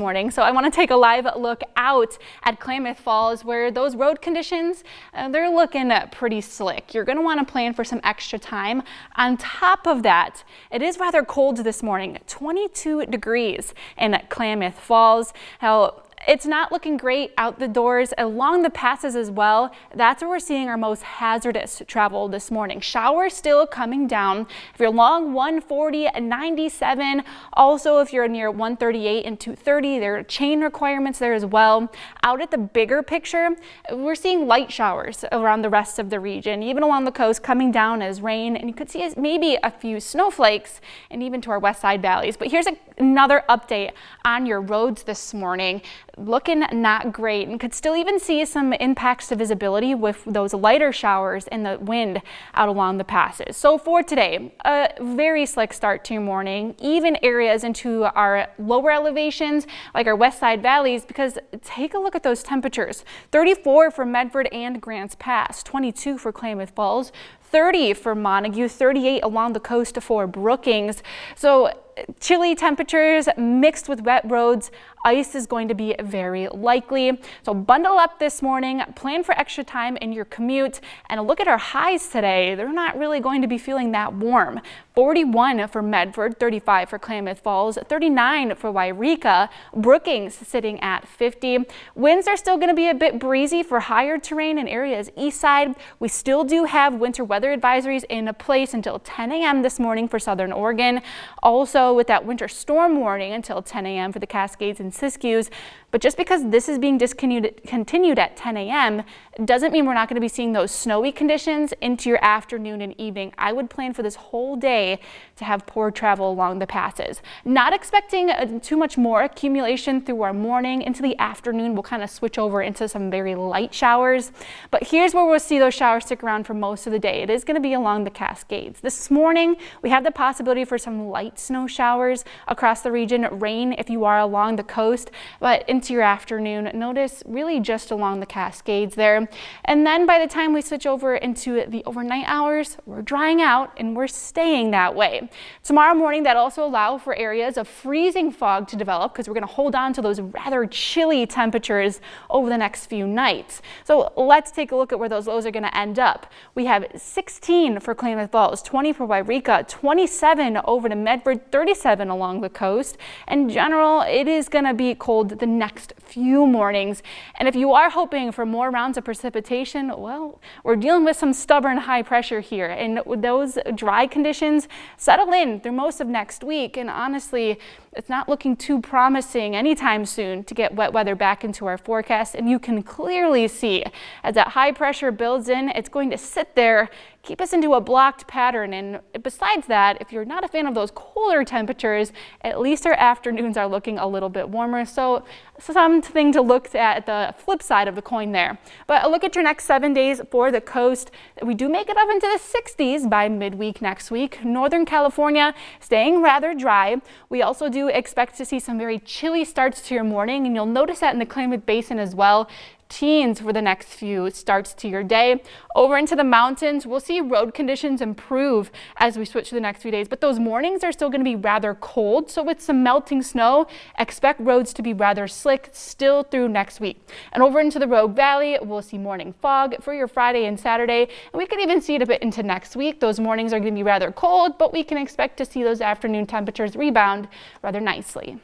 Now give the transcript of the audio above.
Morning. So I want to take a live look out at Klamath Falls, where those road conditions, they're looking pretty slick. You're going to want to plan for some extra time. On top of that, it is rather cold this morning, 22 degrees in Klamath Falls. Now, it's not looking great out the doors along the passes as well. That's where we're seeing our most hazardous travel this morning. Showers still coming down. If you're along 140 and 97, also if you're near 138 and 230, there are chain requirements there as well. Out at the bigger picture, we're seeing light showers around the rest of the region, even along the coast coming down as rain, and you could see maybe a few snowflakes and even to our west side valleys. But here's another update on your roads this morning. Looking not great, and could still even see some impacts to visibility with those lighter showers and the wind out along the passes. So for today, a very slick start to your morning, even areas into our lower elevations like our west side valleys, because take a look at those temperatures. 34 for Medford and Grants Pass, 22 for Klamath Falls, 30 for Montague, 38 along the coast for Brookings. So chilly temperatures mixed with wet roads. Ice is going to be very likely. So bundle up this morning, plan for extra time in your commute, and look at our highs today. They're not really going to be feeling that warm. 41 for Medford, 35 for Klamath Falls, 39 for Wairika, Brookings sitting at 50. Winds are still going to be a bit breezy for higher terrain in areas east side. We still do have winter weather advisories in place until 10 a.m. this morning for southern Oregon. Also with that winter storm warning until 10 a.m. for the Cascades and Siskiyous. But just because this is being continued at 10 a.m. doesn't mean we're not going to be seeing those snowy conditions into your afternoon and evening. I would plan for this whole day to have poor travel along the passes. Not expecting too much more accumulation through our morning into the afternoon. We'll kind of switch over into some very light showers. But here's where we'll see those showers stick around for most of the day. It is going to be along the Cascades. This morning, we have the possibility for some light snow showers across the region. Rain if you are along the coast, but into your afternoon, notice really just along the Cascades there. And then by the time we switch over into the overnight hours, we're drying out and we're staying that way. Tomorrow morning, that also allow for areas of freezing fog to develop because we're going to hold on to those rather chilly temperatures over the next few nights. So let's take a look at where those lows are going to end up. We have 16 for Klamath Falls, 20 for Wairika, 27 over to Medford, 37 along the coast. In general, it is going to be cold the next few mornings. And if you are hoping for more rounds of precipitation, well, we're dealing with some stubborn high pressure here. And those dry conditions settle in through most of next week. And honestly, it's not looking too promising anytime soon to get wet weather back into our forecast. And you can clearly see as that high pressure builds in, it's going to sit there, keep us into a blocked pattern. And besides that, if you're not a fan of those colder temperatures, at least our afternoons are looking a little bit warmer. So something to look at the flip side of the coin there. But a look at your next 7 days for the coast. We do make it up into the 60s by midweek next week. Northern California staying rather dry. We also do expect to see some very chilly starts to your morning, and you'll notice that in the Klamath Basin as well. Teens for the next few starts to your day. Over into the mountains, we'll see road conditions improve as we switch to the next few days, but those mornings are still going to be rather cold. So with some melting snow, expect roads to be rather slick still through next week. And over into the Rogue Valley, we'll see morning fog for your Friday and Saturday, and we could even see it a bit into next week. Those mornings are going to be rather cold, but we can expect to see those afternoon temperatures rebound rather nicely.